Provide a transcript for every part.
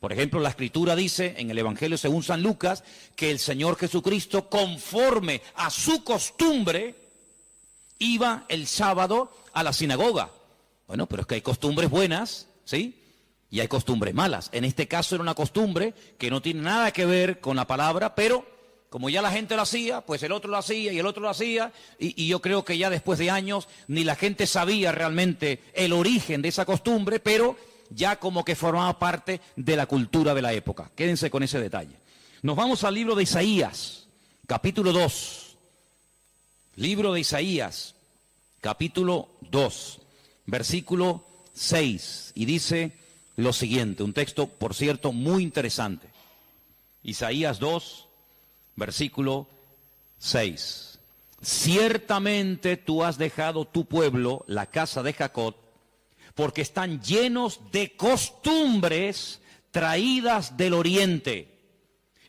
Por ejemplo, la Escritura dice en el Evangelio según San Lucas que el Señor Jesucristo, conforme a su costumbre, iba el sábado a la sinagoga. Bueno, pero es que hay costumbres buenas, ¿sí? Y hay costumbres malas. En este caso era una costumbre que no tiene nada que ver con la palabra, pero como ya la gente lo hacía, pues el otro lo hacía y el otro lo hacía, y yo creo que ya después de años ni la gente sabía realmente el origen de esa costumbre, pero ya como que formaba parte de la cultura de la época. Quédense con ese detalle. Nos vamos al libro de Isaías, capítulo 2. Libro de Isaías, capítulo 2, versículo 6. Y dice lo siguiente, un texto, por cierto, muy interesante. Isaías 2, versículo 6. Ciertamente tú has dejado tu pueblo, la casa de Jacob, porque están llenos de costumbres traídas del oriente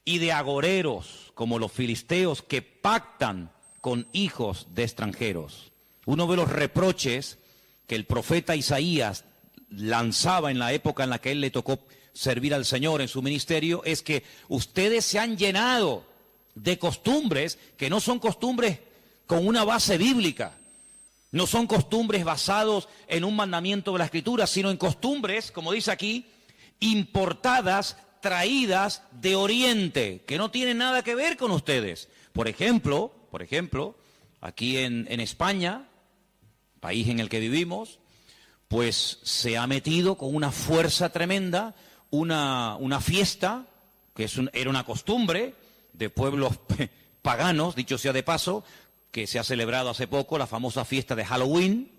y de agoreros, como los filisteos que pactan con hijos de extranjeros. Uno de los reproches que el profeta Isaías lanzaba en la época en la que él le tocó servir al Señor en su ministerio es que ustedes se han llenado de costumbres que no son costumbres con una base bíblica. No son costumbres basados en un mandamiento de la Escritura, sino en costumbres, como dice aquí, importadas, traídas de Oriente, que no tienen nada que ver con ustedes. Por ejemplo, aquí en España, país en el que vivimos, pues se ha metido con una fuerza tremenda una fiesta, que era una costumbre de pueblos paganos, dicho sea de paso, que se ha celebrado hace poco, la famosa fiesta de Halloween,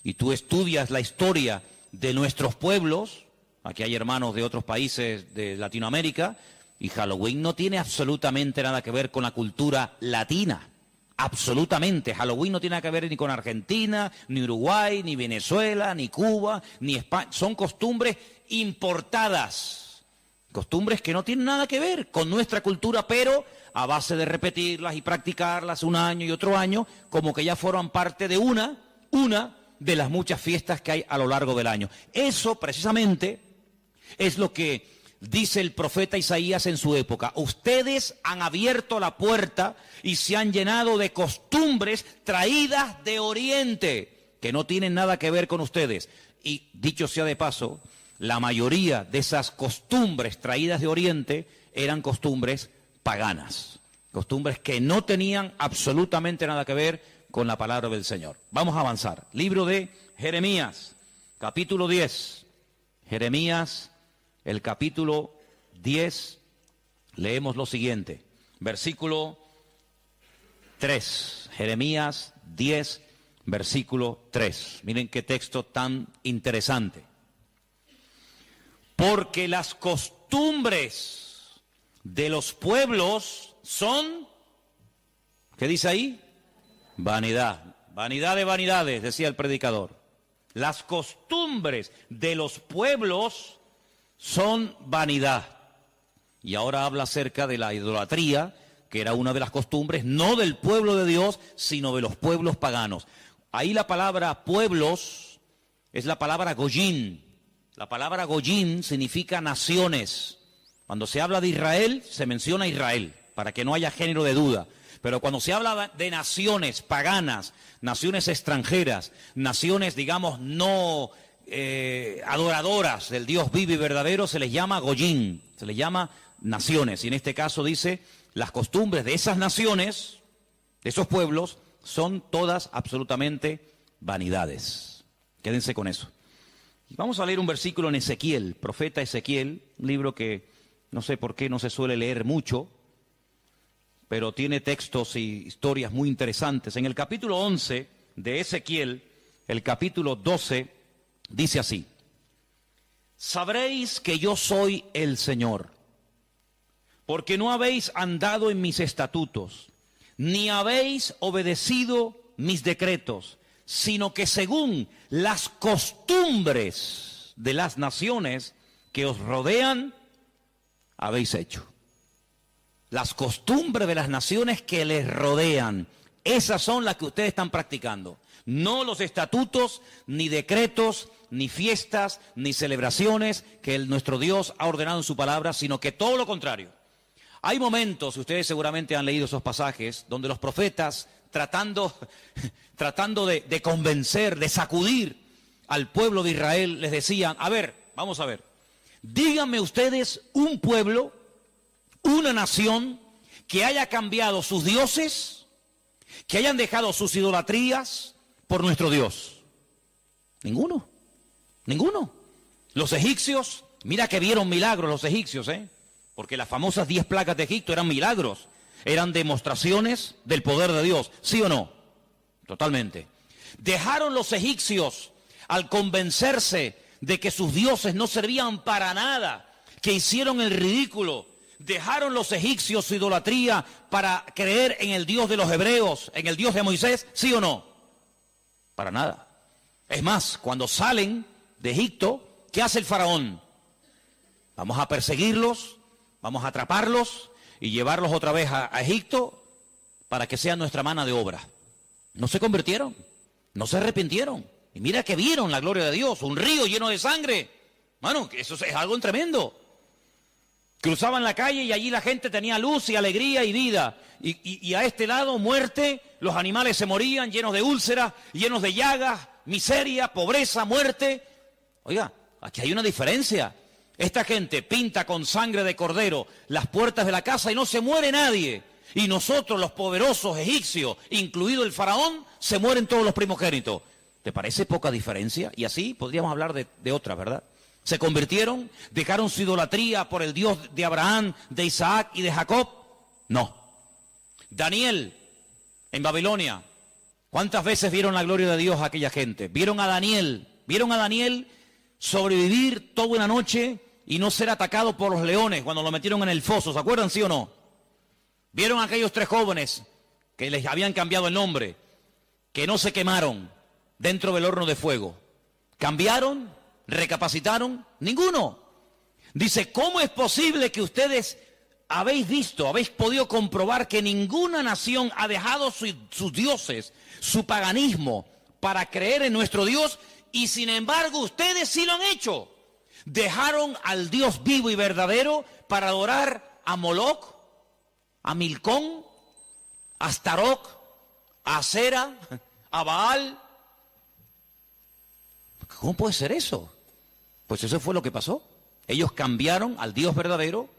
y tú estudias la historia de nuestros pueblos, aquí hay hermanos de otros países de Latinoamérica, y Halloween no tiene absolutamente nada que ver con la cultura latina, absolutamente. Halloween no tiene nada que ver ni con Argentina, ni Uruguay, ni Venezuela, ni Cuba, ni España, son costumbres importadas, costumbres que no tienen nada que ver con nuestra cultura, pero a base de repetirlas y practicarlas un año y otro año, como que ya forman parte de una de las muchas fiestas que hay a lo largo del año. Eso precisamente es lo que dice el profeta Isaías en su época. Ustedes han abierto la puerta y se han llenado de costumbres traídas de Oriente, que no tienen nada que ver con ustedes. Y dicho sea de paso, la mayoría de esas costumbres traídas de Oriente eran costumbres paganas, costumbres que no tenían absolutamente nada que ver con la palabra del Señor. Vamos a avanzar. Libro de Jeremías, capítulo 10. Jeremías, el capítulo 10, leemos lo siguiente, versículo 3. Jeremías 10, versículo 3. Miren qué texto tan interesante. Porque las costumbres de los pueblos son, ¿qué dice ahí? Vanidad. Vanidad de vanidades, decía el predicador. Las costumbres de los pueblos son vanidad. Y ahora habla acerca de la idolatría, que era una de las costumbres, no del pueblo de Dios, sino de los pueblos paganos. Ahí la palabra pueblos es la palabra goyim. La palabra goyim significa naciones. Cuando se habla de Israel, se menciona Israel, para que no haya género de duda. Pero cuando se habla de naciones paganas, naciones extranjeras, naciones, digamos, no adoradoras del Dios vivo y verdadero, se les llama goyim, se les llama naciones. Y en este caso dice, las costumbres de esas naciones, de esos pueblos, son todas absolutamente vanidades. Quédense con eso. Vamos a leer un versículo en Ezequiel, profeta Ezequiel, un libro que no sé por qué no se suele leer mucho, pero tiene textos y historias muy interesantes. En el capítulo 11 de Ezequiel, el capítulo 12, dice así: sabréis que yo soy el Señor, porque no habéis andado en mis estatutos, ni habéis obedecido mis decretos, sino que según las costumbres de las naciones que os rodean, habéis hecho. Las costumbres de las naciones que les rodean, esas son las que ustedes están practicando. No los estatutos, ni decretos, ni fiestas, ni celebraciones que nuestro Dios ha ordenado en su palabra, sino que todo lo contrario. Hay momentos, ustedes seguramente han leído esos pasajes, donde los profetas, tratando de convencer, de sacudir al pueblo de Israel, les decían, a ver, vamos a ver, díganme ustedes un pueblo, una nación que haya cambiado sus dioses, que hayan dejado sus idolatrías por nuestro Dios. Ninguno. Los egipcios, mira que vieron milagros los egipcios, porque las famosas 10 plagas de Egipto eran milagros, eran demostraciones del poder de Dios, ¿sí o no? Totalmente. Dejaron los egipcios al convencerse de que sus dioses no servían para nada, que hicieron el ridículo. Dejaron los egipcios su idolatría para creer en el Dios de los hebreos, en el Dios de Moisés, ¿sí o no? Para nada. Es más, cuando salen de Egipto, ¿qué hace el faraón? Vamos a perseguirlos, vamos a atraparlos y llevarlos otra vez a Egipto para que sean nuestra mano de obra. No se convirtieron, no se arrepintieron. Y mira que vieron la gloria de Dios, un río lleno de sangre. Bueno, eso es algo tremendo. Cruzaban la calle y allí la gente tenía luz y alegría y vida. Y a este lado, muerte, los animales se morían llenos de úlceras, llenos de llagas, miseria, pobreza, muerte. Oiga, aquí hay una diferencia. Esta gente pinta con sangre de cordero las puertas de la casa y no se muere nadie. Y nosotros, los poderosos egipcios, incluido el faraón, se mueren todos los primogénitos. ¿Te parece poca diferencia? Y así podríamos hablar de otras, ¿verdad? Se convirtieron, dejaron su idolatría por el Dios de Abraham, de Isaac y de Jacob. No. Daniel, en Babilonia, ¿cuántas veces vieron la gloria de Dios a aquella gente? Vieron a Daniel sobrevivir toda una noche y no ser atacado por los leones cuando lo metieron en el foso. ¿Se acuerdan, sí o no? Vieron a aquellos 3 jóvenes que les habían cambiado el nombre, que no se quemaron dentro del horno de fuego. ¿Cambiaron? ¿Recapacitaron? Ninguno. Dice, ¿cómo es posible que ustedes habéis podido comprobar que ninguna nación ha dejado sus dioses, su paganismo, para creer en nuestro Dios, y sin embargo ustedes sí lo han hecho? Dejaron al Dios vivo y verdadero para adorar a Moloch, a Milcón, a Astaroth, a Asera, a Baal. ¿Cómo puede ser eso? Pues eso fue lo que pasó. Ellos cambiaron al Dios verdadero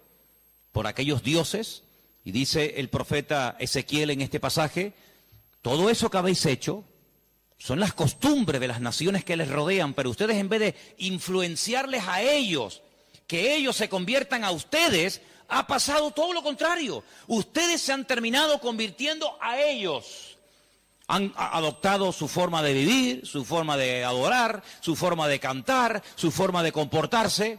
por aquellos dioses, y dice el profeta Ezequiel en este pasaje, todo eso que habéis hecho son las costumbres de las naciones que les rodean, pero ustedes, en vez de influenciarles a ellos, que ellos se conviertan a ustedes, ha pasado todo lo contrario. Ustedes se han terminado convirtiendo a ellos. Han adoptado su forma de vivir, su forma de adorar, su forma de cantar, su forma de comportarse.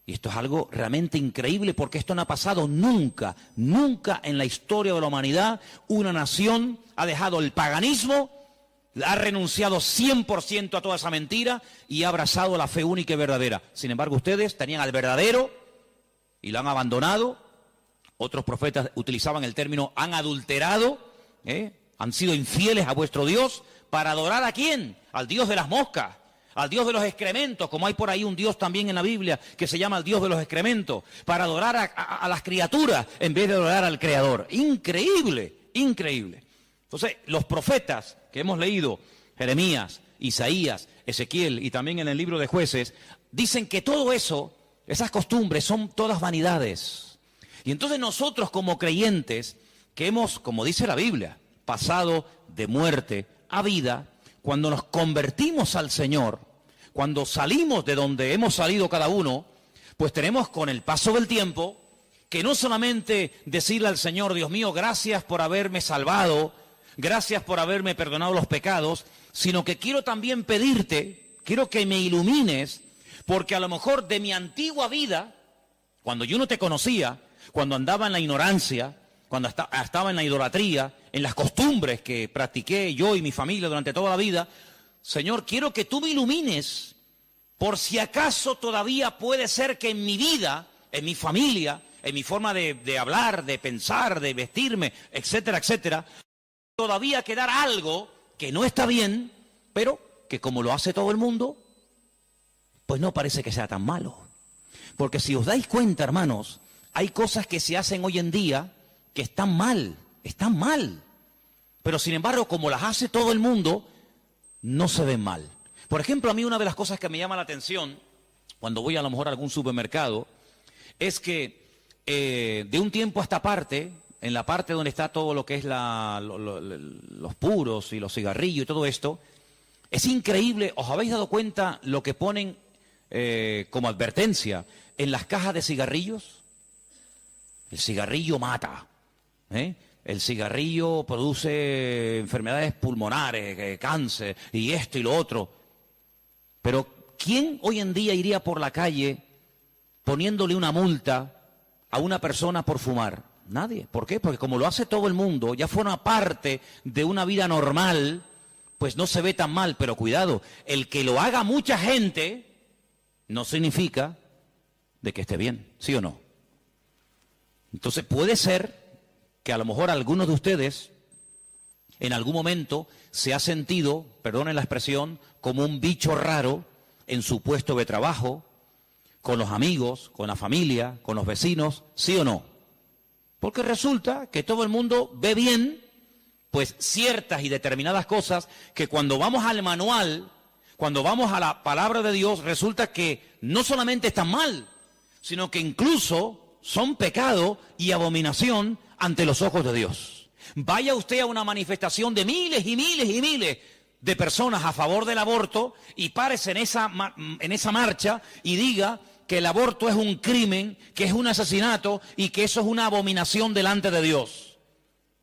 Y esto es algo realmente increíble, porque esto no ha pasado nunca, nunca en la historia de la humanidad. Una nación ha dejado el paganismo, ha renunciado 100% a toda esa mentira y ha abrazado la fe única y verdadera. Sin embargo, ustedes tenían al verdadero y lo han abandonado. Otros profetas utilizaban el término han adulterado, han sido infieles a vuestro Dios. ¿Para adorar a quién? Al Dios de las moscas, al Dios de los excrementos, como hay por ahí un Dios también en la Biblia que se llama el Dios de los excrementos, para adorar a las criaturas en vez de adorar al Creador. Increíble, increíble. Entonces, los profetas que hemos leído, Jeremías, Isaías, Ezequiel y también en el libro de Jueces, dicen que todo eso, esas costumbres, son todas vanidades. Y entonces nosotros, como creyentes, que hemos, como dice la Biblia, pasado de muerte a vida, cuando nos convertimos al Señor, cuando salimos de donde hemos salido cada uno, pues tenemos, con el paso del tiempo, que no solamente decirle al Señor, Dios mío, gracias por haberme salvado, gracias por haberme perdonado los pecados, sino que quiero también pedirte, quiero que me ilumines, porque a lo mejor de mi antigua vida, cuando yo no te conocía, cuando andaba en la ignorancia, cuando estaba en la idolatría, en las costumbres que practiqué yo y mi familia durante toda la vida, Señor, quiero que tú me ilumines, por si acaso todavía puede ser que en mi vida, en mi familia, en mi forma de hablar, de pensar, de vestirme, etcétera, etcétera, todavía quedar algo que no está bien, pero que como lo hace todo el mundo, pues no parece que sea tan malo. Porque si os dais cuenta, hermanos, hay cosas que se hacen hoy en día que están mal. Pero sin embargo, como las hace todo el mundo, no se ven mal. Por ejemplo, a mí una de las cosas que me llama la atención, cuando voy a lo mejor a algún supermercado, es que de un tiempo a esta parte, en la parte donde está todo lo que es los puros y los cigarrillos y todo esto, es increíble. ¿Os habéis dado cuenta lo que ponen como advertencia en las cajas de cigarrillos? El cigarrillo mata, el cigarrillo produce enfermedades pulmonares, cáncer y esto y lo otro. Pero ¿quién hoy en día iría por la calle poniéndole una multa a una persona por fumar? Nadie. ¿Por qué? Porque como lo hace todo el mundo, ya forma parte de una vida normal, pues no se ve tan mal. Pero cuidado, el que lo haga mucha gente no significa de que esté bien, ¿sí o no? Entonces puede ser que a lo mejor algunos de ustedes en algún momento se ha sentido, perdonen la expresión, como un bicho raro en su puesto de trabajo, con los amigos, con la familia, con los vecinos, ¿sí o no? Porque resulta que todo el mundo ve bien, pues ciertas y determinadas cosas que cuando vamos al manual, cuando vamos a la palabra de Dios, resulta que no solamente están mal, sino que incluso son pecado y abominación ante los ojos de Dios. Vaya usted a una manifestación de miles y miles y miles de personas a favor del aborto y párese en esa marcha y diga que el aborto es un crimen, que es un asesinato y que eso es una abominación delante de Dios.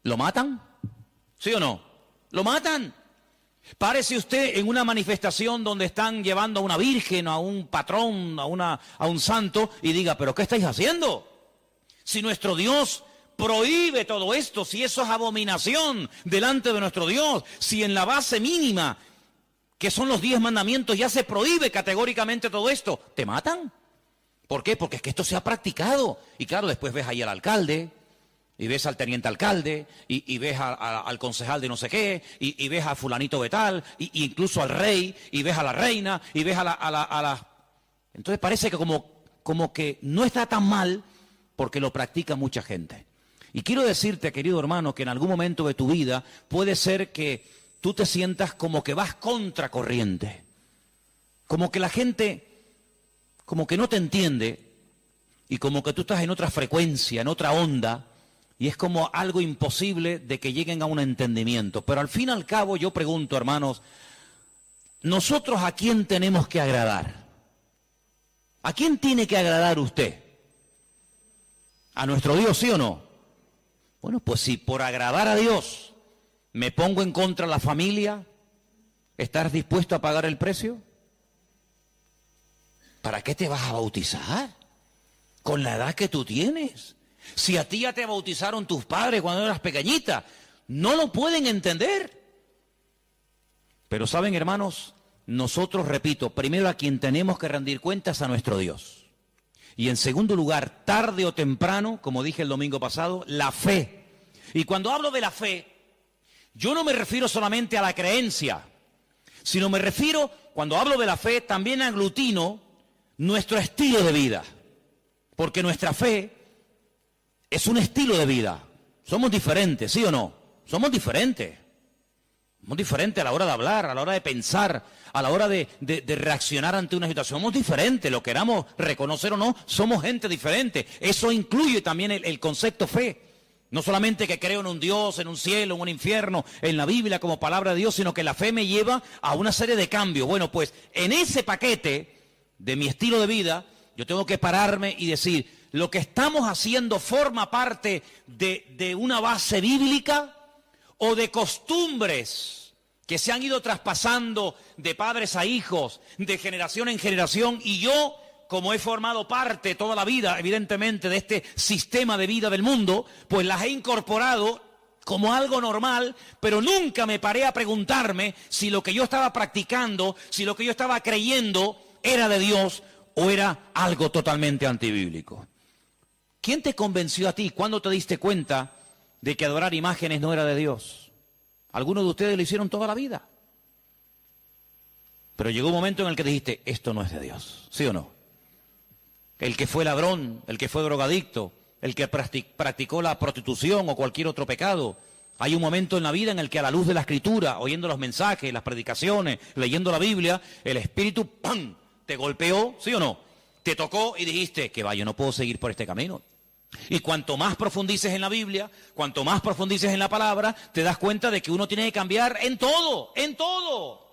¿Lo matan? ¿Sí o no? ¿Lo matan? Párese usted en una manifestación donde están llevando a una virgen, a un patrón, a un santo y diga, ¿pero qué estáis haciendo? Si nuestro Dios prohíbe todo esto, si eso es abominación delante de nuestro Dios, si en la base mínima, que son los 10 mandamientos, ya se prohíbe categóricamente todo esto, ¿te matan? ¿Por qué? Porque es que esto se ha practicado. Y claro, después ves ahí al alcalde, y ves al teniente alcalde, y ves al concejal de no sé qué, y ves a fulanito de tal, y incluso al rey, y ves a la reina, y ves a la... Entonces parece que como que no está tan mal porque lo practica mucha gente. Y quiero decirte, querido hermano, que en algún momento de tu vida puede ser que tú te sientas como que vas contracorriente, como que la gente como que no te entiende y como que tú estás en otra frecuencia, en otra onda, y es como algo imposible de que lleguen a un entendimiento. Pero al fin y al cabo yo pregunto, hermanos, ¿nosotros a quién tenemos que agradar? ¿A quién tiene que agradar usted? ¿A nuestro Dios, sí o no? Bueno, pues si por agradar a Dios me pongo en contra de la familia, ¿estás dispuesto a pagar el precio? ¿Para qué te vas a bautizar? Con la edad que tú tienes. Si a ti ya te bautizaron tus padres cuando eras pequeñita, no lo pueden entender. Pero saben, hermanos, nosotros, repito, primero a quien tenemos que rendir cuentas a nuestro Dios. Y en segundo lugar, tarde o temprano, como dije el domingo pasado, la fe. Y cuando hablo de la fe, yo no me refiero solamente a la creencia, sino me refiero, cuando hablo de la fe, también aglutino nuestro estilo de vida. Porque nuestra fe es un estilo de vida. Somos diferentes, ¿sí o no? Somos diferentes. Somos diferentes a la hora de hablar, a la hora de pensar, a la hora de reaccionar ante una situación. Somos diferentes, lo queramos reconocer o no, somos gente diferente. Eso incluye también el concepto fe. No solamente que creo en un Dios, en un cielo, en un infierno, en la Biblia como palabra de Dios, sino que la fe me lleva a una serie de cambios. Bueno, pues en ese paquete de mi estilo de vida, yo tengo que pararme y decir, ¿lo que estamos haciendo forma parte de una base bíblica o de costumbres que se han ido traspasando de padres a hijos, de generación en generación? Y yo, como he formado parte toda la vida, evidentemente, de este sistema de vida del mundo, pues las he incorporado como algo normal, pero nunca me paré a preguntarme si lo que yo estaba practicando, si lo que yo estaba creyendo era de Dios o era algo totalmente antibíblico. ¿Quién te convenció a ti? ¿Cuándo te diste cuenta de que adorar imágenes no era de Dios? Algunos de ustedes lo hicieron toda la vida. Pero llegó un momento en el que dijiste, esto no es de Dios, ¿sí o no? El que fue ladrón, el que fue drogadicto, el que practicó la prostitución o cualquier otro pecado. Hay un momento en la vida en el que a la luz de la Escritura, oyendo los mensajes, las predicaciones, leyendo la Biblia, el Espíritu, ¡pam!, te golpeó, ¿sí o no? Te tocó y dijiste, que va, yo no puedo seguir por este camino. Y cuanto más profundices en la Biblia, cuanto más profundices en la palabra, te das cuenta de que uno tiene que cambiar en todo, en todo.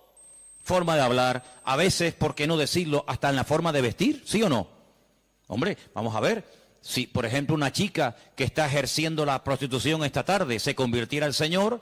Forma de hablar, a veces, ¿por qué no decirlo?, hasta en la forma de vestir, ¿sí o no? Hombre, vamos a ver, si por ejemplo una chica que está ejerciendo la prostitución esta tarde se convirtiera al Señor,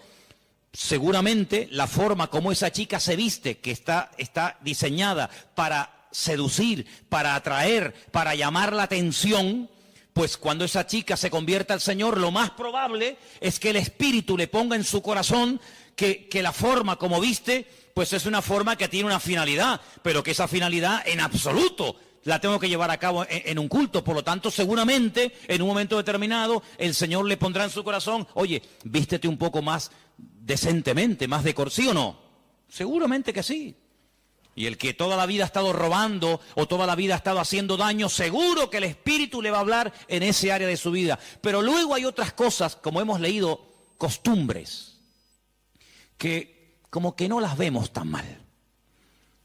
seguramente la forma como esa chica se viste, que está diseñada para seducir, para atraer, para llamar la atención, pues cuando esa chica se convierta al Señor, lo más probable es que el Espíritu le ponga en su corazón que la forma como viste, pues es una forma que tiene una finalidad, pero que esa finalidad en absoluto la tengo que llevar a cabo en un culto. Por lo tanto, seguramente, en un momento determinado, el Señor le pondrá en su corazón, oye, vístete un poco más decentemente, más ¿sí o no? Seguramente que sí. Y el que toda la vida ha estado robando o toda la vida ha estado haciendo daño, seguro que el Espíritu le va a hablar en ese área de su vida. Pero luego hay otras cosas, como hemos leído, costumbres, que como que no las vemos tan mal.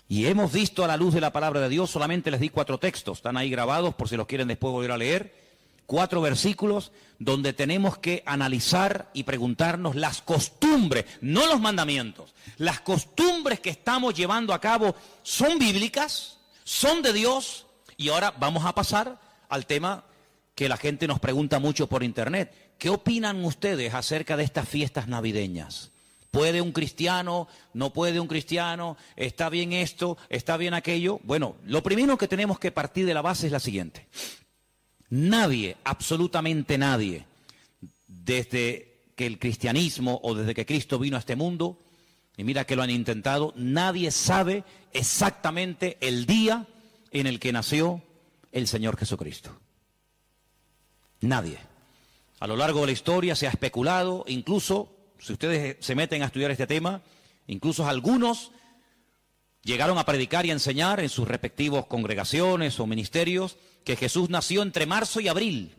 Y hemos visto a la luz de la palabra de Dios, solamente les di 4 textos, están ahí grabados por si los quieren después volver a leer, 4 versículos donde tenemos que analizar y preguntarnos las costumbres, no los mandamientos, las costumbres que estamos llevando a cabo son bíblicas, son de Dios. Y ahora vamos a pasar al tema que la gente nos pregunta mucho por internet. ¿Qué opinan ustedes acerca de estas fiestas navideñas? ¿Puede un cristiano? ¿No puede un cristiano? ¿Está bien esto? ¿Está bien aquello? Bueno, lo primero que tenemos que partir de la base es la siguiente. Nadie, absolutamente nadie, desde que el cristianismo o desde que Cristo vino a este mundo, y mira que lo han intentado, nadie sabe exactamente el día en el que nació el Señor Jesucristo. Nadie. A lo largo de la historia se ha especulado, incluso, si ustedes se meten a estudiar este tema, incluso algunos llegaron a predicar y a enseñar en sus respectivos congregaciones o ministerios que Jesús nació entre marzo y abril.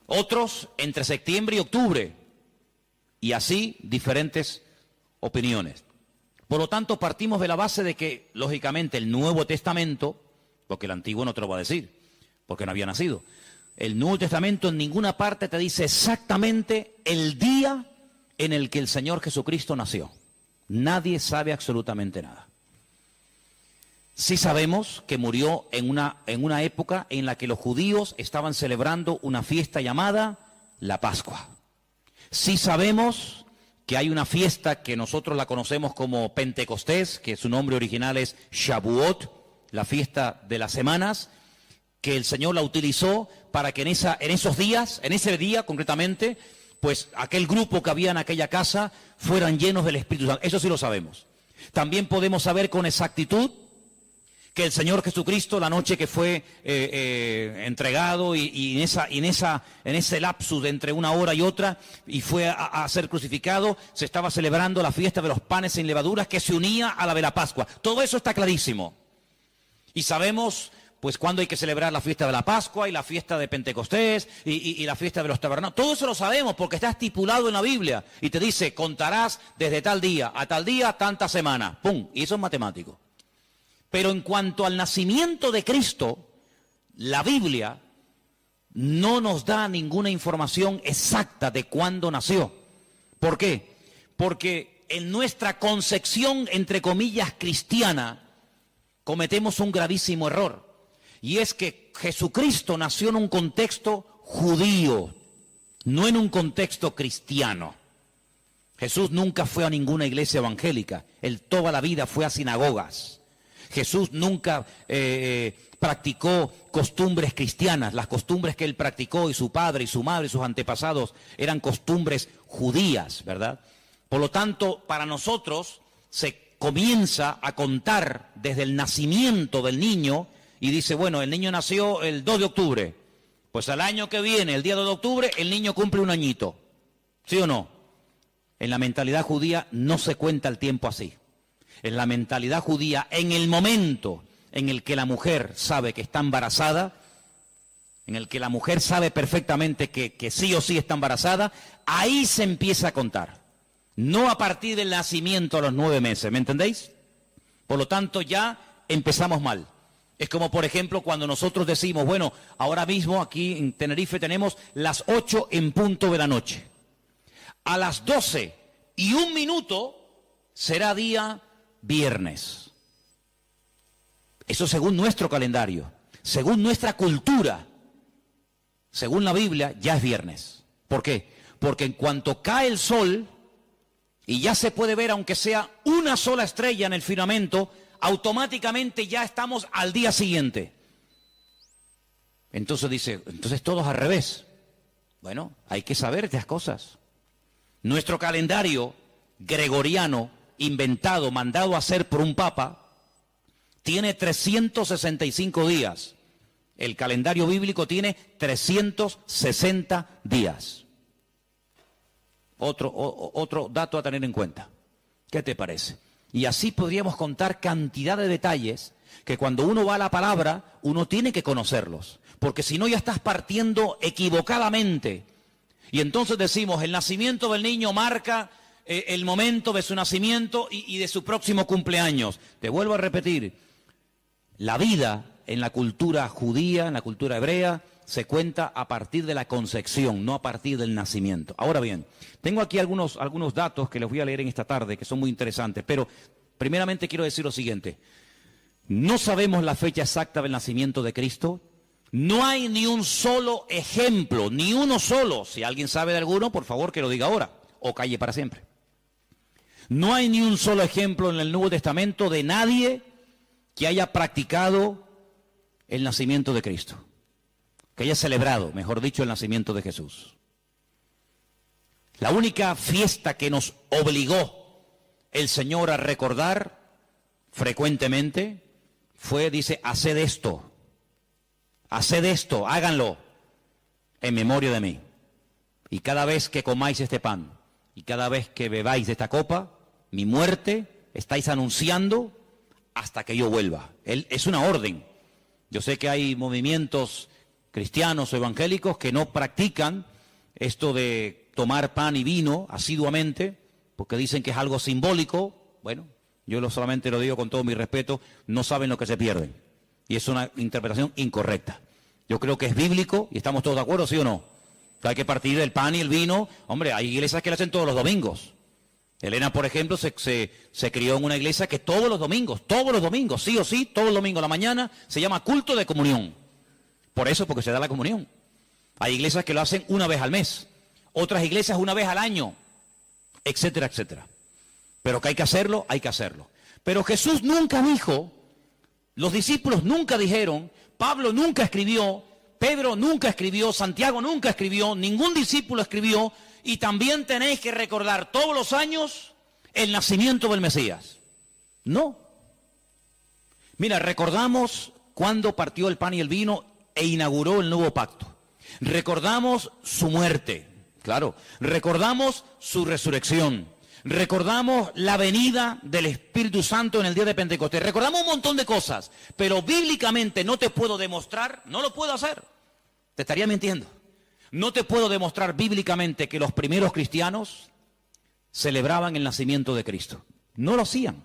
Otros entre septiembre y octubre. Y así diferentes opiniones. Por lo tanto, partimos de la base de que, lógicamente, el Nuevo Testamento, porque el Antiguo no te lo va a decir, porque no había nacido, el Nuevo Testamento en ninguna parte te dice exactamente el día en el que el Señor Jesucristo nació. Nadie sabe absolutamente nada. Sí sabemos que murió en una época en la que los judíos estaban celebrando una fiesta llamada la Pascua. Sí sabemos que hay una fiesta que nosotros la conocemos como Pentecostés, que su nombre original es Shavuot, la fiesta de las semanas, que el Señor la utilizó para que en ese día concretamente, pues aquel grupo que había en aquella casa fueran llenos del Espíritu Santo. Eso sí lo sabemos. También podemos saber con exactitud que el Señor Jesucristo, la noche que fue entregado y en ese lapsus de entre una hora y otra, y fue a ser crucificado, se estaba celebrando la fiesta de los panes sin levaduras que se unía a la de la Pascua. Todo eso está clarísimo. Y sabemos pues cuándo hay que celebrar la fiesta de la Pascua y la fiesta de Pentecostés y la fiesta de los tabernáculos. Todo eso lo sabemos porque está estipulado en la Biblia. Y te dice, contarás desde tal día a tal día, tanta semana. ¡Pum! Y eso es matemático. Pero en cuanto al nacimiento de Cristo, la Biblia no nos da ninguna información exacta de cuándo nació. ¿Por qué? Porque en nuestra concepción, entre comillas, cristiana, cometemos un gravísimo error. Y es que Jesucristo nació en un contexto judío, no en un contexto cristiano. Jesús nunca fue a ninguna iglesia evangélica, él toda la vida fue a sinagogas. Jesús nunca practicó costumbres cristianas. Las costumbres que él practicó, y su padre y su madre y sus antepasados, eran costumbres judías, ¿verdad? Por lo tanto, para nosotros se comienza a contar desde el nacimiento del niño y dice, bueno, el niño nació el 2 de octubre. Pues al año que viene, el día 2 de octubre, el niño cumple un añito. ¿Sí o no? En la mentalidad judía no se cuenta el tiempo así. En la mentalidad judía, en el momento en el que la mujer sabe que está embarazada, en el que la mujer sabe perfectamente que sí o sí está embarazada, ahí se empieza a contar. No a partir del nacimiento a los 9 meses, ¿me entendéis? Por lo tanto, ya empezamos mal. Es como, por ejemplo, cuando nosotros decimos, bueno, ahora mismo aquí en Tenerife tenemos las 8 en punto de la noche. A las 12:01 será día viernes. Eso según nuestro calendario, según nuestra cultura, según la Biblia, ya es viernes. ¿Por qué? Porque en cuanto cae el sol y ya se puede ver, aunque sea una sola estrella en el firmamento, automáticamente ya estamos al día siguiente. Entonces dice, entonces todos al revés. Bueno, hay que saber estas cosas. Nuestro calendario gregoriano, inventado, mandado a hacer por un papa, tiene 365 días. El calendario bíblico tiene 360 días. Otro dato a tener en cuenta. ¿Qué te parece? Y así podríamos contar cantidad de detalles que cuando uno va a la palabra, uno tiene que conocerlos. Porque si no ya estás partiendo equivocadamente. Y entonces decimos, el nacimiento del niño marca el momento de su nacimiento y de su próximo cumpleaños. Te vuelvo a repetir, la vida en la cultura judía, en la cultura hebrea, se cuenta a partir de la concepción, no a partir del nacimiento. Ahora bien, tengo aquí algunos datos que les voy a leer en esta tarde, que son muy interesantes, pero primeramente quiero decir lo siguiente. No sabemos la fecha exacta del nacimiento de Cristo. No hay ni un solo ejemplo, ni uno solo. Si alguien sabe de alguno, por favor que lo diga ahora, o calle para siempre. No hay ni un solo ejemplo en el Nuevo Testamento de nadie que haya practicado el nacimiento de Cristo, que haya celebrado, mejor dicho, el nacimiento de Jesús. La única fiesta que nos obligó el Señor a recordar frecuentemente fue, dice, haced esto, háganlo en memoria de mí. Y cada vez que comáis este pan y cada vez que bebáis de esta copa, mi muerte estáis anunciando hasta que yo vuelva. Es una orden. Yo sé que hay movimientos cristianos o evangélicos que no practican esto de tomar pan y vino asiduamente, porque dicen que es algo simbólico. Bueno, yo solamente lo digo con todo mi respeto, no saben lo que se pierden. Y es una interpretación incorrecta. Yo creo que es bíblico y estamos todos de acuerdo, ¿sí o no? Hay que partir del pan y el vino. Hombre, hay iglesias que lo hacen todos los domingos. Elena, por ejemplo, se crió en una iglesia que todos los domingos, sí o sí, todos los domingos a la mañana, se llama culto de comunión. Por eso, porque se da la comunión. Hay iglesias que lo hacen una vez al mes, otras iglesias una vez al año, etcétera, etcétera. Pero que hay que hacerlo, hay que hacerlo. Pero Jesús nunca dijo, los discípulos nunca dijeron, Pablo nunca escribió, Pedro nunca escribió, Santiago nunca escribió, ningún discípulo escribió, y también tenéis que recordar todos los años el nacimiento del Mesías. No. Mira, recordamos cuando partió el pan y el vino e inauguró el nuevo pacto. Recordamos su muerte, claro. Recordamos su resurrección. Recordamos la venida del Espíritu Santo en el día de Pentecostés. Recordamos un montón de cosas, pero bíblicamente no te puedo demostrar, no lo puedo hacer. Te estaría mintiendo. No te puedo demostrar bíblicamente que los primeros cristianos celebraban el nacimiento de Cristo. No lo hacían.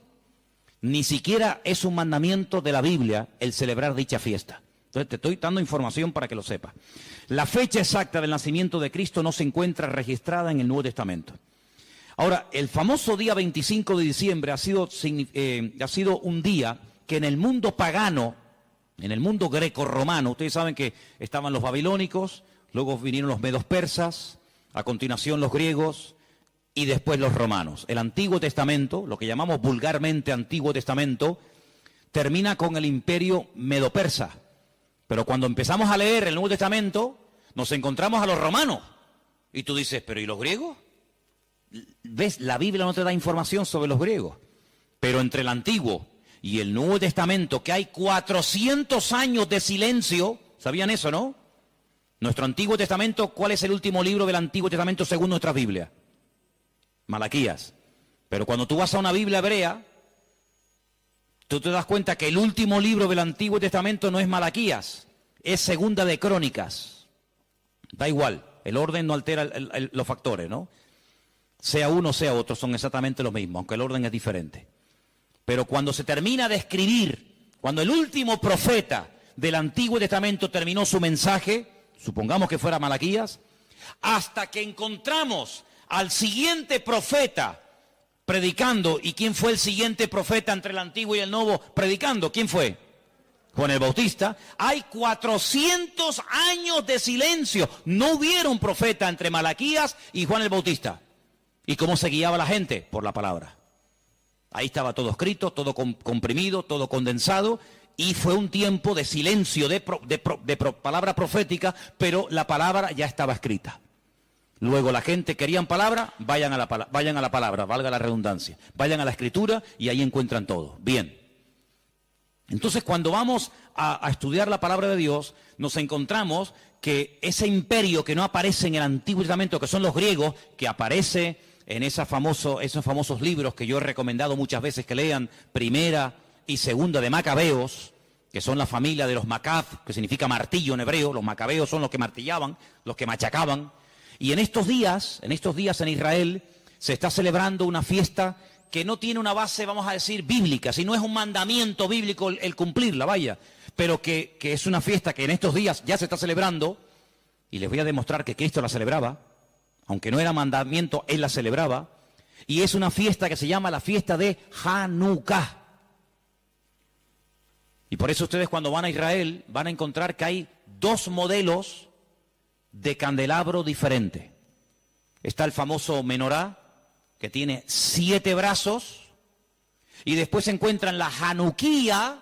Ni siquiera es un mandamiento de la Biblia el celebrar dicha fiesta. Entonces te estoy dando información para que lo sepas. La fecha exacta del nacimiento de Cristo no se encuentra registrada en el Nuevo Testamento. Ahora, el famoso día 25 de diciembre ha sido un día que en el mundo pagano, en el mundo greco-romano, ustedes saben que estaban los babilónicos, luego vinieron los medos persas, a continuación los griegos y después los romanos. El Antiguo Testamento, lo que llamamos vulgarmente Antiguo Testamento, termina con el imperio medo-persa. Pero cuando empezamos a leer el Nuevo Testamento, nos encontramos a los romanos. Y tú dices, ¿pero y los griegos? ¿Ves? La Biblia no te da información sobre los griegos. Pero entre el Antiguo y el Nuevo Testamento, que hay 400 años de silencio, ¿sabían eso, no? Nuestro Antiguo Testamento, ¿cuál es el último libro del Antiguo Testamento según nuestra Biblia? Malaquías. Pero cuando tú vas a una Biblia hebrea, tú te das cuenta que el último libro del Antiguo Testamento no es Malaquías, es Segunda de Crónicas. Da igual, el orden no altera los factores, ¿no? Sea uno, sea otro, son exactamente los mismos, aunque el orden es diferente. Pero cuando se termina de escribir, cuando el último profeta del Antiguo Testamento terminó su mensaje, supongamos que fuera Malaquías, hasta que encontramos al siguiente profeta predicando. ¿Y quién fue el siguiente profeta entre el Antiguo y el Nuevo predicando? ¿Quién fue? Juan el Bautista. Hay 400 años de silencio. No hubieron profeta entre Malaquías y Juan el Bautista. ¿Y cómo se guiaba la gente? Por la palabra. Ahí estaba todo escrito, todo comprimido, todo condensado, y fue un tiempo de silencio, de palabra profética, pero la palabra ya estaba escrita. Luego la gente querían palabra, vayan a la palabra, valga la redundancia. Vayan a la escritura y ahí encuentran todo. Bien. Entonces cuando vamos a estudiar la palabra de Dios, nos encontramos que ese imperio que no aparece en el Antiguo Testamento, que son los griegos, que aparece en esos famosos libros que yo he recomendado muchas veces que lean, Primera y Segunda de Macabeos, que son la familia de los Macab, que significa martillo en hebreo. Los macabeos son los que martillaban, los que machacaban. Y en estos días en Israel se está celebrando una fiesta que no tiene una base, vamos a decir, bíblica, sino es un mandamiento bíblico el cumplirla, vaya, pero que es una fiesta que en estos días ya se está celebrando, y les voy a demostrar que Cristo la celebraba, aunque no era mandamiento, Él la celebraba, y es una fiesta que se llama la fiesta de Hanukkah. Y por eso ustedes cuando van a Israel van a encontrar que hay dos modelos de candelabro diferente. Está el famoso menorá, que tiene 7 brazos, y después se encuentran la Hanukkía.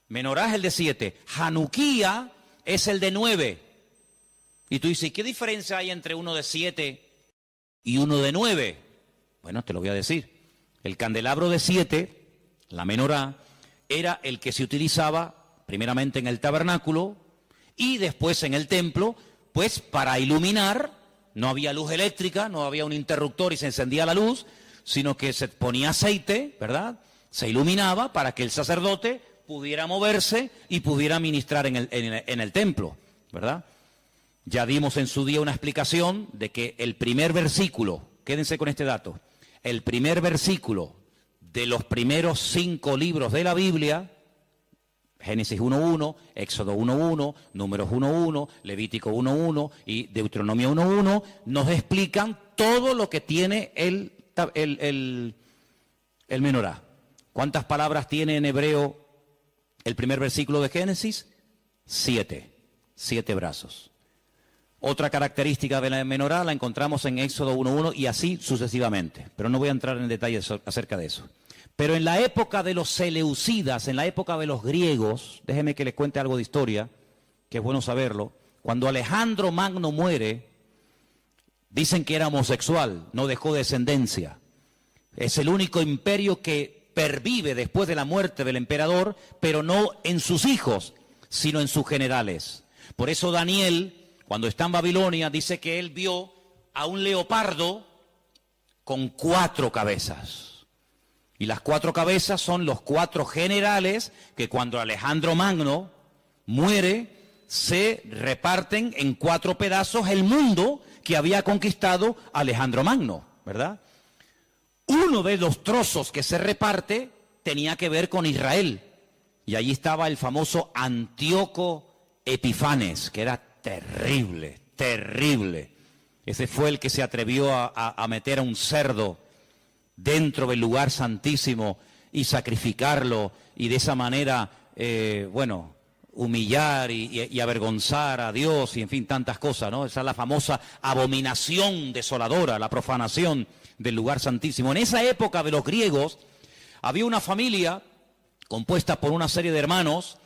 Menorá es el de 7, Hanukkía es el de 9. Y tú dices, ¿qué diferencia hay entre uno de 7 y uno de 9? Bueno, te lo voy a decir. El candelabro de 7, la menorá, era el que se utilizaba primeramente en el tabernáculo y después en el templo, pues para iluminar. No había luz eléctrica, no había un interruptor y se encendía la luz, sino que se ponía aceite, ¿verdad? Se iluminaba para que el sacerdote pudiera moverse y pudiera ministrar en el templo, ¿verdad? Ya dimos en su día una explicación de que el primer versículo, quédense con este dato, el primer versículo de los primeros 5 libros de la Biblia, Génesis 1.1, Éxodo 1.1, Números 1.1, Levítico 1.1 y Deuteronomio 1.1, nos explican todo lo que tiene el menorá. ¿Cuántas palabras tiene en hebreo el primer versículo de Génesis? 7 brazos. Otra característica de la menorá la encontramos en Éxodo 1.1 y así sucesivamente, pero no voy a entrar en detalles acerca de eso. Pero en la época de los seleucidas, en la época de los griegos, déjeme que les cuente algo de historia, que es bueno saberlo. Cuando Alejandro Magno muere, dicen que era homosexual, no dejó descendencia. Es el único imperio que pervive después de la muerte del emperador, pero no en sus hijos, sino en sus generales. Por eso Daniel, cuando está en Babilonia, dice que él vio a un leopardo con 4 cabezas. Y las 4 cabezas son los 4 generales que cuando Alejandro Magno muere, se reparten en 4 pedazos el mundo que había conquistado Alejandro Magno, ¿verdad? Uno de los trozos que se reparte tenía que ver con Israel. Y allí estaba el famoso Antíoco Epifanes, que era terrible, terrible. Ese fue el que se atrevió a meter a un cerdo dentro del lugar santísimo y sacrificarlo y de esa manera, humillar y avergonzar a Dios y en fin, tantas cosas, ¿no? Esa es la famosa abominación desoladora, la profanación del lugar santísimo. En esa época de los griegos había una familia compuesta por una serie de hermanos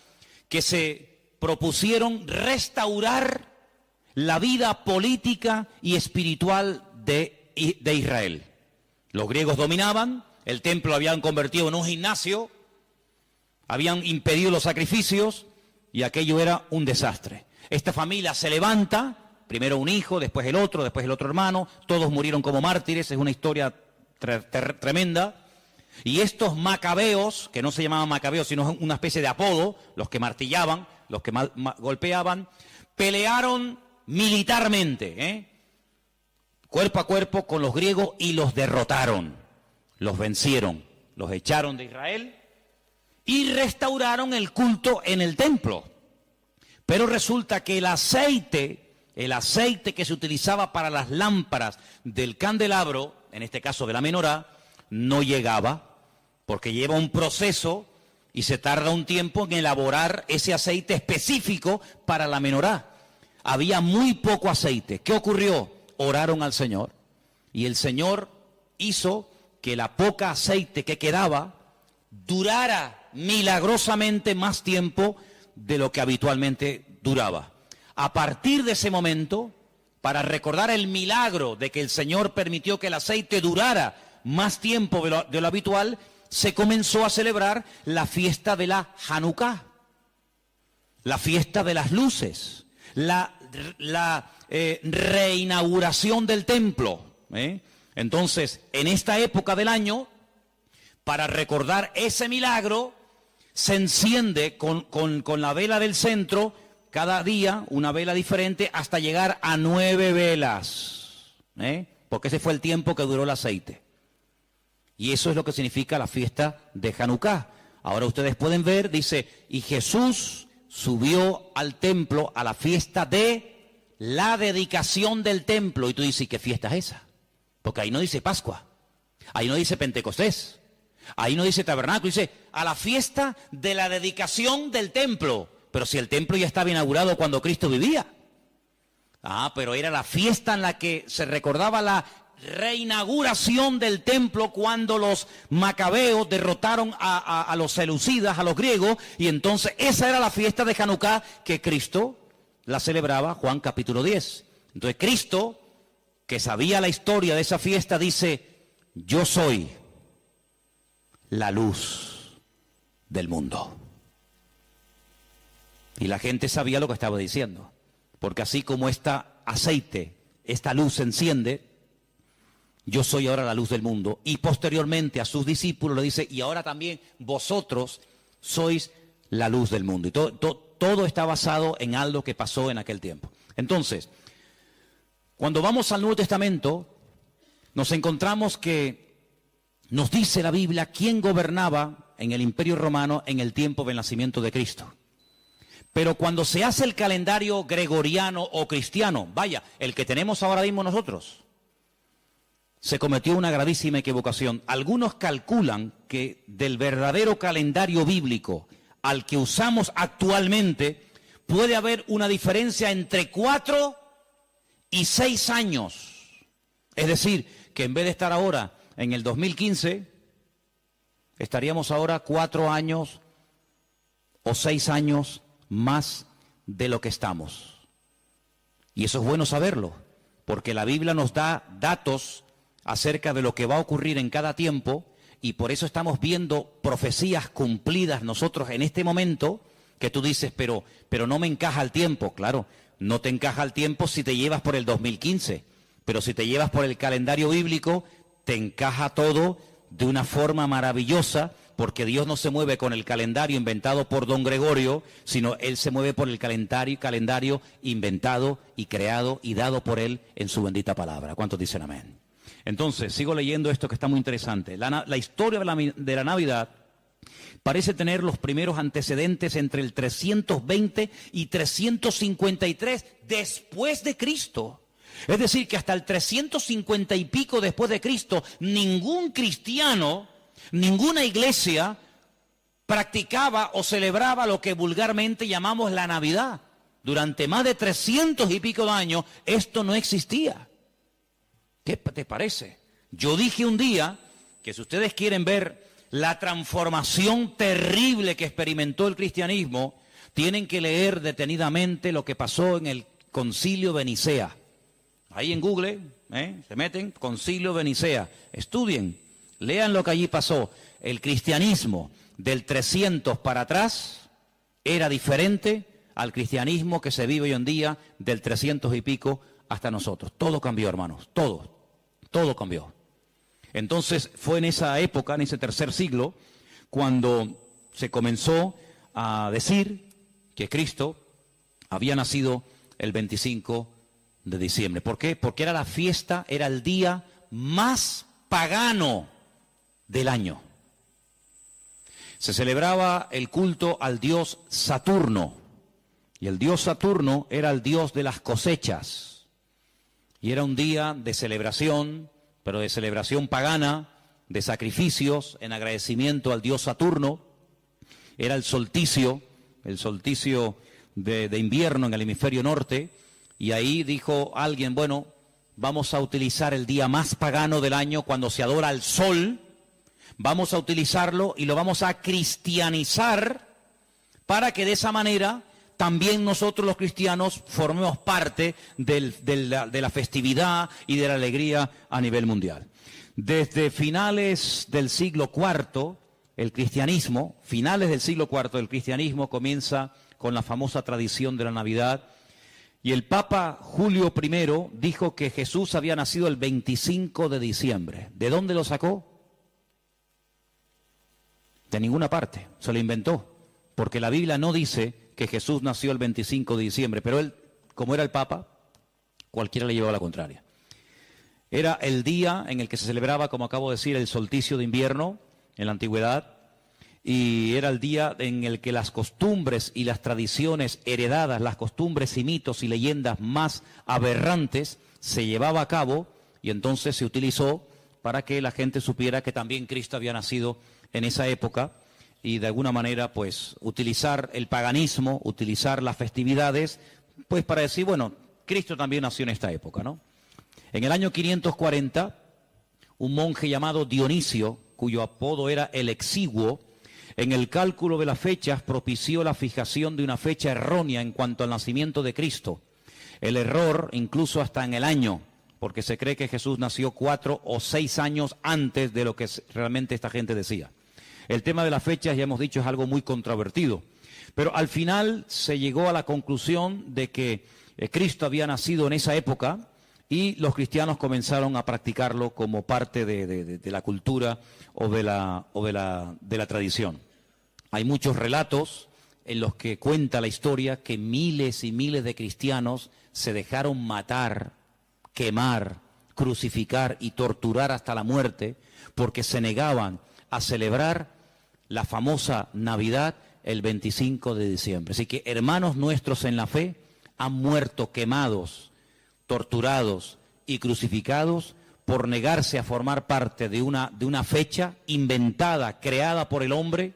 que se propusieron restaurar la vida política y espiritual de Israel. Los griegos dominaban, el templo lo habían convertido en un gimnasio, habían impedido los sacrificios y aquello era un desastre. Esta familia se levanta primero un hijo, después el otro hermano, todos murieron como mártires, es una historia tremenda. Y estos macabeos, que no se llamaban macabeos, sino una especie de apodo, los que martillaban, los que golpeaban, pelearon militarmente, cuerpo a cuerpo con los griegos y los derrotaron, los vencieron, los echaron de Israel y restauraron el culto en el templo. Pero resulta que el aceite que se utilizaba para las lámparas del candelabro, en este caso de la menorá, no llegaba, porque lleva un proceso y se tarda un tiempo en elaborar ese aceite específico para la menorá. Había muy poco aceite. ¿Qué ocurrió? Oraron al Señor y el Señor hizo que la poca aceite que quedaba durara milagrosamente más tiempo de lo que habitualmente duraba. A partir de ese momento, para recordar el milagro de que el Señor permitió que el aceite durara más tiempo de lo habitual, se comenzó a celebrar la fiesta de la Hanukkah, la fiesta de las luces, la reinauguración del templo. Entonces, en esta época del año, para recordar ese milagro, se enciende con la vela del centro, cada día una vela diferente, hasta llegar a 9 velas, porque ese fue el tiempo que duró el aceite. Y eso es lo que significa la fiesta de Hanukkah. Ahora ustedes pueden ver, dice, y Jesús subió al templo a la fiesta de la dedicación del templo. Y tú dices, ¿qué fiesta es esa? Porque ahí no dice Pascua, ahí no dice Pentecostés, ahí no dice tabernáculo, dice a la fiesta de la dedicación del templo. Pero si el templo ya estaba inaugurado cuando Cristo vivía. Pero era la fiesta en la que se recordaba la reinauguración del templo cuando los macabeos derrotaron a los seleucidas, a los griegos, y entonces esa era la fiesta de Hanukkah que Cristo la celebraba, Juan capítulo 10. Entonces Cristo, que sabía la historia de esa fiesta, dice, yo soy la luz del mundo. Y la gente sabía lo que estaba diciendo, porque así como este aceite, esta luz se enciende, yo soy ahora la luz del mundo. Y posteriormente a sus discípulos le dice, y ahora también vosotros sois la luz del mundo. Y todo está basado en algo que pasó en aquel tiempo. Entonces, cuando vamos al Nuevo Testamento, nos encontramos que nos dice la Biblia quién gobernaba en el Imperio Romano en el tiempo del nacimiento de Cristo. Pero cuando se hace el calendario gregoriano o cristiano, vaya, el que tenemos ahora mismo nosotros, se cometió una gravísima equivocación. Algunos calculan que del verdadero calendario bíblico al que usamos actualmente puede haber una diferencia entre 4 y 6 años. Es decir, que en vez de estar ahora en el 2015, estaríamos ahora 4 años o 6 años más de lo que estamos. Y eso es bueno saberlo, porque la Biblia nos da datos acerca de lo que va a ocurrir en cada tiempo, y por eso estamos viendo profecías cumplidas nosotros en este momento, que tú dices, pero no me encaja el tiempo. Claro, no te encaja el tiempo si te llevas por el 2015, pero si te llevas por el calendario bíblico, te encaja todo de una forma maravillosa, porque Dios no se mueve con el calendario inventado por don Gregorio, sino Él se mueve por el calendario inventado y creado y dado por Él en su bendita palabra. ¿Cuántos dicen amén? Entonces, sigo leyendo esto que está muy interesante. La historia de la Navidad parece tener los primeros antecedentes entre el 320 y 353 después de Cristo. Es decir, que hasta el 350 y pico después de Cristo, ningún cristiano, ninguna iglesia practicaba o celebraba lo que vulgarmente llamamos la Navidad. Durante más de 300 y pico de años, esto no existía. ¿Qué te parece? Yo dije un día que si ustedes quieren ver la transformación terrible que experimentó el cristianismo, tienen que leer detenidamente lo que pasó en el Concilio de Nicea. Ahí en Google, se meten, Concilio de Nicea, estudien, lean lo que allí pasó. El cristianismo del 300 para atrás era diferente al cristianismo que se vive hoy en día del 300 y pico hasta nosotros. Todo cambió, hermanos, todo cambió. Entonces fue en esa época, en ese tercer siglo, cuando se comenzó a decir que Cristo había nacido el 25 de diciembre. ¿Por qué? Porque era la fiesta, era el día más pagano del año. Se celebraba el culto al dios Saturno, y el dios Saturno era el dios de las cosechas, y era un día de celebración, pero de celebración pagana, de sacrificios en agradecimiento al dios Saturno. Era el solsticio de invierno en el hemisferio norte, y ahí dijo alguien, bueno, vamos a utilizar el día más pagano del año cuando se adora al sol, vamos a utilizarlo y lo vamos a cristianizar para que de esa manera también nosotros los cristianos formemos parte de la festividad y de la alegría a nivel mundial. Desde finales del siglo IV, finales del siglo IV, el cristianismo comienza con la famosa tradición de la Navidad, y el Papa Julio I dijo que Jesús había nacido el 25 de diciembre. ¿De dónde lo sacó? De ninguna parte, se lo inventó, porque la Biblia no dice que Jesús nació el 25 de diciembre, pero él, como era el Papa, cualquiera le llevaba la contraria. Era el día en el que se celebraba, como acabo de decir, el solsticio de invierno en la antigüedad, y era el día en el que las costumbres y las tradiciones heredadas, las costumbres y mitos y leyendas más aberrantes se llevaba a cabo, y entonces se utilizó para que la gente supiera que también Cristo había nacido en esa época, y de alguna manera pues utilizar el paganismo, utilizar las festividades, pues para decir, bueno, Cristo también nació en esta época, ¿no? En el año 540, un monje llamado Dionisio, cuyo apodo era el Exiguo, en el cálculo de las fechas propició la fijación de una fecha errónea en cuanto al nacimiento de Cristo. El error incluso hasta en el año, porque se cree que Jesús nació 4 o 6 años antes de lo que realmente esta gente decía. El tema de las fechas, ya hemos dicho, es algo muy controvertido, pero al final se llegó a la conclusión de que Cristo había nacido en esa época, y los cristianos comenzaron a practicarlo como parte de la cultura o de la tradición. Hay muchos relatos en los que cuenta la historia que miles y miles de cristianos se dejaron matar, quemar, crucificar y torturar hasta la muerte porque se negaban a celebrar la famosa Navidad el 25 de diciembre. Así que hermanos nuestros en la fe han muerto quemados, torturados y crucificados por negarse a formar parte de una fecha inventada, creada por el hombre,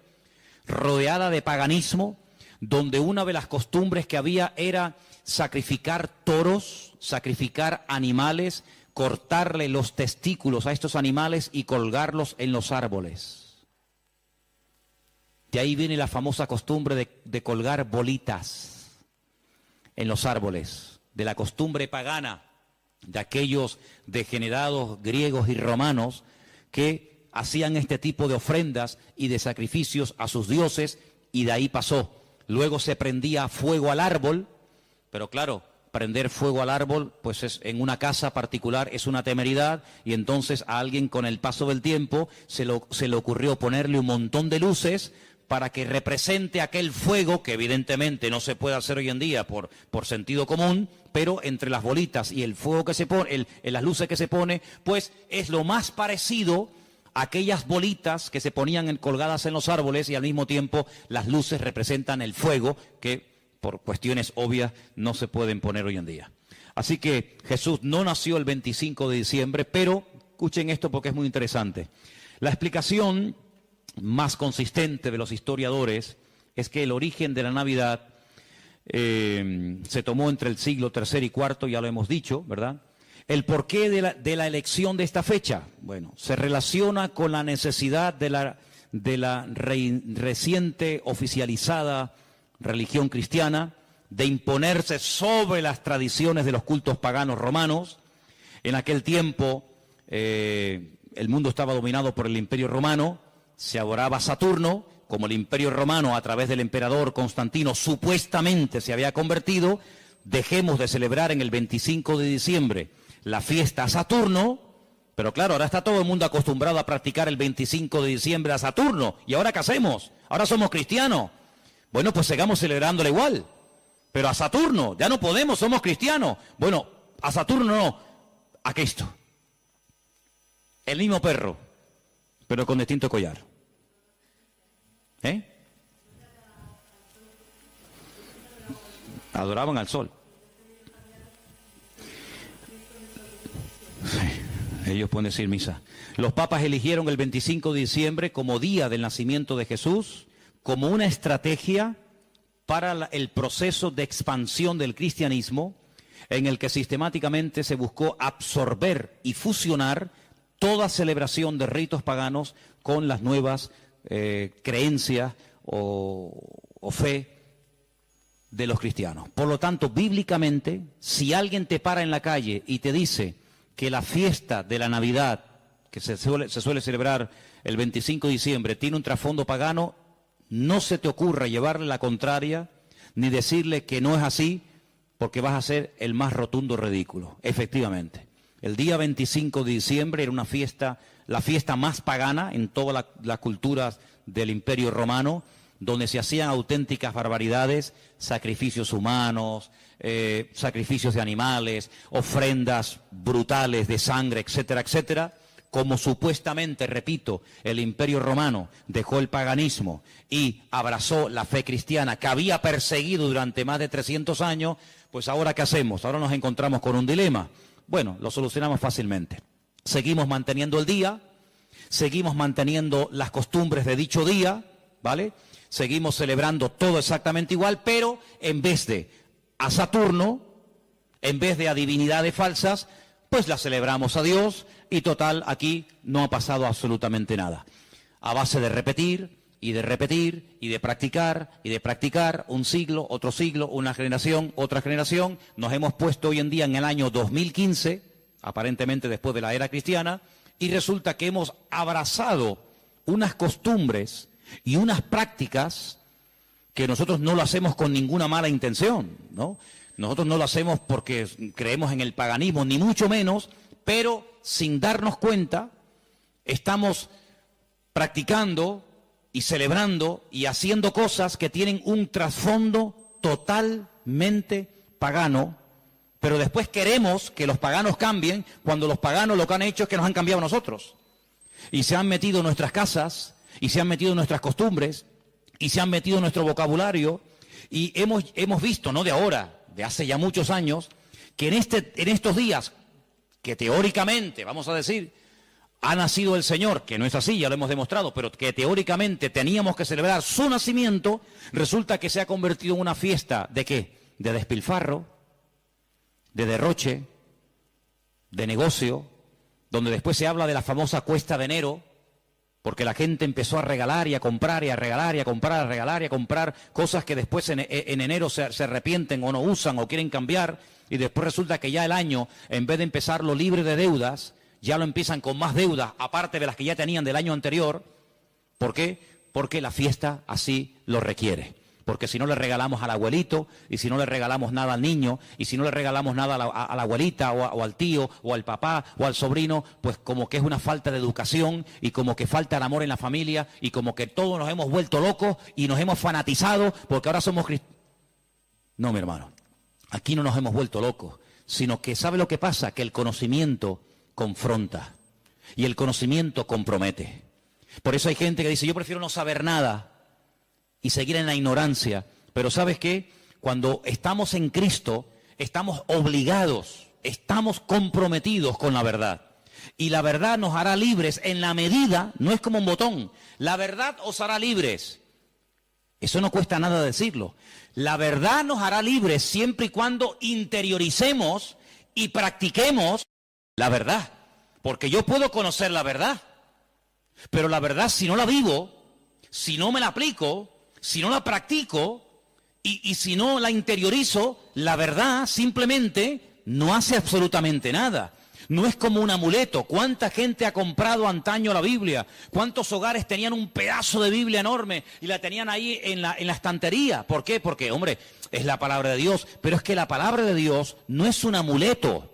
rodeada de paganismo, donde una de las costumbres que había era sacrificar toros, sacrificar animales, cortarle los testículos a estos animales y colgarlos en los árboles. De ahí viene la famosa costumbre de colgar bolitas en los árboles, de la costumbre pagana de aquellos degenerados griegos y romanos que hacían este tipo de ofrendas y de sacrificios a sus dioses, y de ahí pasó. Luego se prendía fuego al árbol, pero claro, prender fuego al árbol, pues en una casa particular es una temeridad, y entonces a alguien con el paso del tiempo se le ocurrió ponerle un montón de luces para que represente aquel fuego, que evidentemente no se puede hacer hoy en día por sentido común, pero entre las bolitas y el fuego que se pone, las luces que se pone, pues es lo más parecido a aquellas bolitas que se ponían colgadas en los árboles, y al mismo tiempo las luces representan el fuego, que por cuestiones obvias no se pueden poner hoy en día. Así que Jesús no nació el 25 de diciembre, pero escuchen esto porque es muy interesante. La explicación más consistente de los historiadores es que el origen de la Navidad se tomó entre el siglo III y IV, ya lo hemos dicho, ¿verdad? ¿El porqué de la elección de esta fecha? Bueno, se relaciona con la necesidad de la reciente oficializada religión cristiana de imponerse sobre las tradiciones de los cultos paganos romanos. En aquel tiempo el mundo estaba dominado por el Imperio Romano, se adoraba a Saturno, como el Imperio Romano a través del emperador Constantino supuestamente se había convertido, dejemos de celebrar en el 25 de diciembre la fiesta a Saturno, pero claro, ahora está todo el mundo acostumbrado a practicar el 25 de diciembre a Saturno. ¿Y ahora qué hacemos? Ahora somos cristianos. Bueno, pues sigamos celebrándole igual. Pero a Saturno, ya no podemos, somos cristianos. Bueno, a Saturno no, a Cristo. El mismo perro, pero con distinto collar. ¿Eh? Adoraban al sol. Sí, ellos pueden decir misa. Los papas eligieron el 25 de diciembre como día del nacimiento de Jesús, como una estrategia para el proceso de expansión del cristianismo, en el que sistemáticamente se buscó absorber y fusionar toda celebración de ritos paganos con las nuevas creencias o fe de los cristianos. Por lo tanto, bíblicamente, si alguien te para en la calle y te dice que la fiesta de la Navidad, que se suele celebrar el 25 de diciembre, tiene un trasfondo pagano, no se te ocurra llevarle la contraria, ni decirle que no es así, porque vas a ser el más rotundo ridículo. Efectivamente, el día 25 de diciembre era una fiesta, la fiesta más pagana en todas las culturas del Imperio Romano, donde se hacían auténticas barbaridades, sacrificios humanos, sacrificios de animales, ofrendas brutales de sangre, etcétera, etcétera. Como supuestamente, repito, el Imperio Romano dejó el paganismo y abrazó la fe cristiana que había perseguido durante más de 300 años, pues ahora ¿qué hacemos? Ahora nos encontramos con un dilema. Bueno, lo solucionamos fácilmente. Seguimos manteniendo el día, seguimos manteniendo las costumbres de dicho día, ¿vale? Seguimos celebrando todo exactamente igual, pero en vez de a Saturno, en vez de a divinidades falsas, pues la celebramos a Dios y total, aquí no ha pasado absolutamente nada. A base de repetir y de repetir y de practicar, un siglo, otro siglo, una generación, otra generación, nos hemos puesto hoy en día en el año 2015, aparentemente después de la era cristiana, y resulta que hemos abrazado unas costumbres y unas prácticas que nosotros no lo hacemos con ninguna mala intención, ¿no? Nosotros no lo hacemos porque creemos en el paganismo, ni mucho menos, pero sin darnos cuenta, estamos practicando y celebrando y haciendo cosas que tienen un trasfondo totalmente pagano, pero después queremos que los paganos cambien cuando los paganos lo que han hecho es que nos han cambiado a nosotros. Y se han metido en nuestras casas, y se han metido en nuestras costumbres, y se han metido en nuestro vocabulario, y hemos visto, no de ahora, de hace ya muchos años, que en estos días, que teóricamente, vamos a decir, ha nacido el Señor, que no es así, ya lo hemos demostrado, pero que teóricamente teníamos que celebrar su nacimiento, resulta que se ha convertido en una fiesta, ¿de qué? De despilfarro, de derroche, de negocio, donde después se habla de la famosa cuesta de enero, porque la gente empezó a regalar y a comprar y a regalar y a comprar, a regalar y a comprar cosas que después en enero se arrepienten o no usan o quieren cambiar, y después resulta que ya el año, en vez de empezarlo libre de deudas, ya lo empiezan con más deudas, aparte de las que ya tenían del año anterior. ¿Por qué? Porque la fiesta así lo requiere. Porque si no le regalamos al abuelito, y si no le regalamos nada al niño, y si no le regalamos nada a la abuelita, o al tío, o al papá, o al sobrino, pues como que es una falta de educación, y como que falta el amor en la familia, y como que todos nos hemos vuelto locos, y nos hemos fanatizado, porque ahora somos cristianos. No, mi hermano, aquí no nos hemos vuelto locos, sino que ¿sabe lo que pasa? Que el conocimiento confronta, y el conocimiento compromete. Por eso hay gente que dice, yo prefiero no saber nada, y seguir en la ignorancia. Pero ¿sabes qué? Cuando estamos en Cristo, estamos obligados, estamos comprometidos con la verdad. Y la verdad nos hará libres en la medida, no es como un botón, la verdad os hará libres. Eso no cuesta nada decirlo. La verdad nos hará libres siempre y cuando interioricemos y practiquemos la verdad. Porque yo puedo conocer la verdad, pero la verdad si no la vivo, si no me la aplico, si no la practico y si no la interiorizo, la verdad simplemente no hace absolutamente nada. No es como un amuleto. ¿Cuánta gente ha comprado antaño la Biblia? ¿Cuántos hogares tenían un pedazo de Biblia enorme y la tenían ahí en la estantería? ¿Por qué? Porque, hombre, es la palabra de Dios. Pero es que la palabra de Dios no es un amuleto.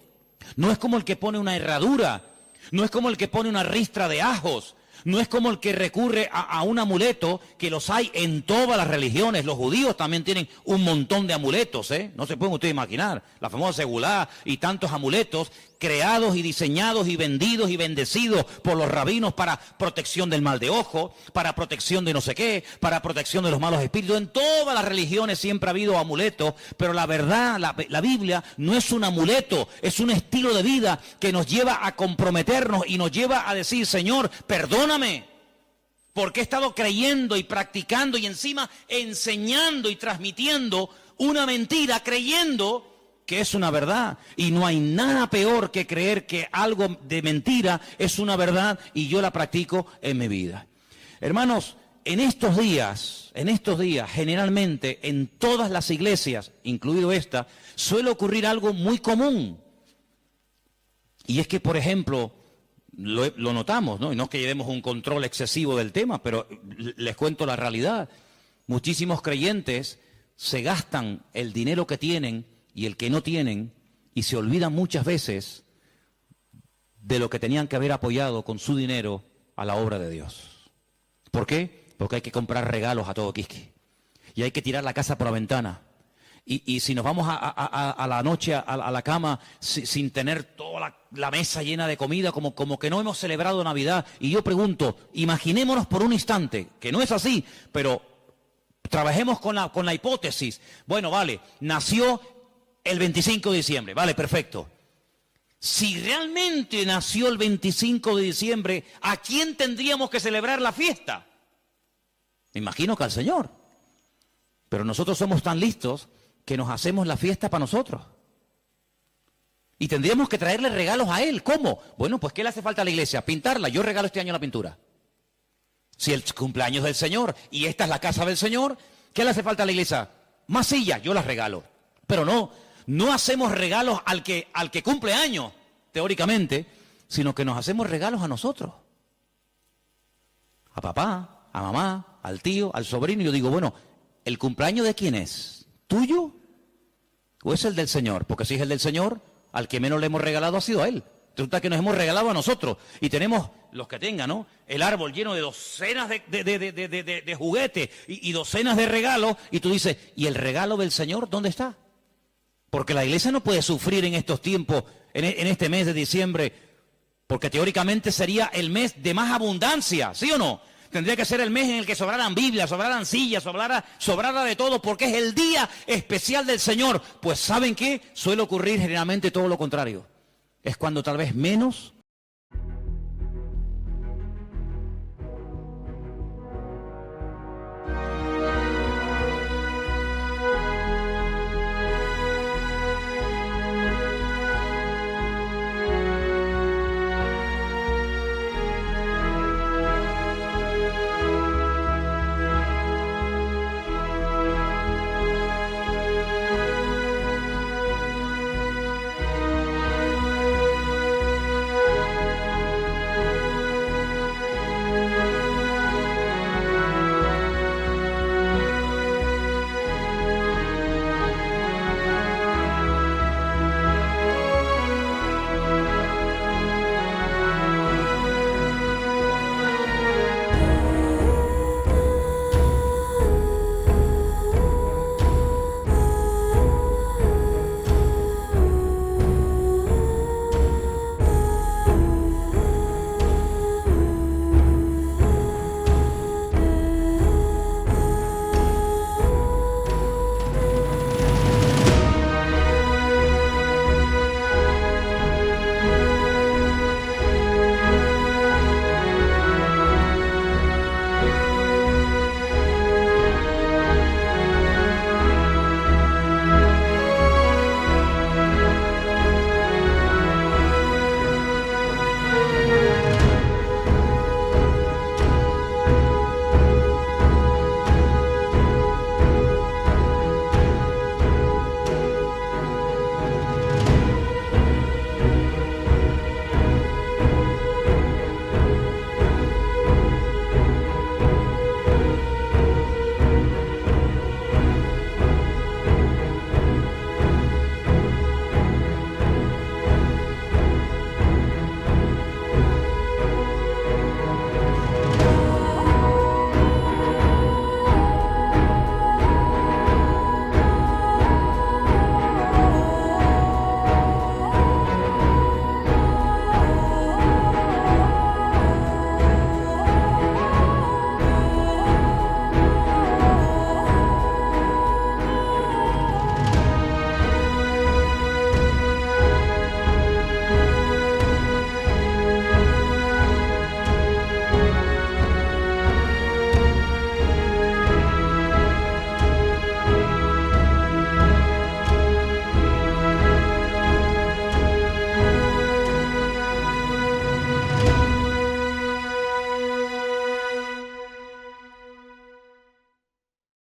No es como el que pone una herradura. No es como el que pone una ristra de ajos. No es como el que recurre a un amuleto, que los hay en todas las religiones. Los judíos también tienen un montón de amuletos, ¿eh? No se pueden ustedes imaginar. La famosa segulá y tantos amuletos creados y diseñados y vendidos y bendecidos por los rabinos para protección del mal de ojo, para protección de no sé qué, para protección de los malos espíritus. En todas las religiones siempre ha habido amuletos, pero la verdad, la Biblia no es un amuleto, es un estilo de vida que nos lleva a comprometernos y nos lleva a decir: Señor, perdóname, porque he estado creyendo y practicando y encima enseñando y transmitiendo una mentira, creyendo que es una verdad. Y no hay nada peor que creer que algo de mentira es una verdad y yo la practico en mi vida. Hermanos, en estos días, generalmente en todas las iglesias, incluido esta, suele ocurrir algo muy común. Y es que, por ejemplo, lo notamos, ¿no? Y no es que llevemos un control excesivo del tema, pero les cuento la realidad. Muchísimos creyentes se gastan el dinero que tienen y el que no tienen, y se olvidan muchas veces de lo que tenían que haber apoyado con su dinero a la obra de Dios. ¿Por qué? Porque hay que comprar regalos a todo quisque, y hay que tirar la casa por la ventana. Y si nos vamos a la noche a la cama sin tener toda la mesa llena de comida, como que no hemos celebrado Navidad. Y yo pregunto, imaginémonos por un instante, que no es así, pero trabajemos con la hipótesis. Bueno, vale, nació el 25 de diciembre, vale, perfecto. Si realmente nació el 25 de diciembre, ¿a quién tendríamos que celebrar la fiesta? Me imagino que al Señor. Pero nosotros somos tan listos que nos hacemos la fiesta para nosotros. Y tendríamos que traerle regalos a Él. ¿Cómo? Bueno, pues ¿qué le hace falta a la iglesia? Pintarla. Yo regalo este año la pintura. Si el cumpleaños del Señor y esta es la casa del Señor, ¿qué le hace falta a la iglesia? Más sillas, yo las regalo. Pero no hacemos regalos al que cumple años, teóricamente, sino que nos hacemos regalos a nosotros. A papá, a mamá, al tío, al sobrino. Y yo digo, bueno, ¿el cumpleaños de quién es? ¿Tuyo? ¿O es el del Señor? Porque si es el del Señor, al que menos le hemos regalado ha sido a Él. Resulta que nos hemos regalado a nosotros. Y tenemos, los que tengan, ¿no?, el árbol lleno de docenas de juguetes y docenas de regalos. Y tú dices, ¿y el regalo del Señor dónde está? Porque la iglesia no puede sufrir en estos tiempos, en este mes de diciembre, porque teóricamente sería el mes de más abundancia, ¿sí o no? Tendría que ser el mes en el que sobraran Biblias, sobraran sillas, sobrara de todo, porque es el día especial del Señor. Pues ¿saben qué? Suele ocurrir generalmente todo lo contrario. Es cuando tal vez menos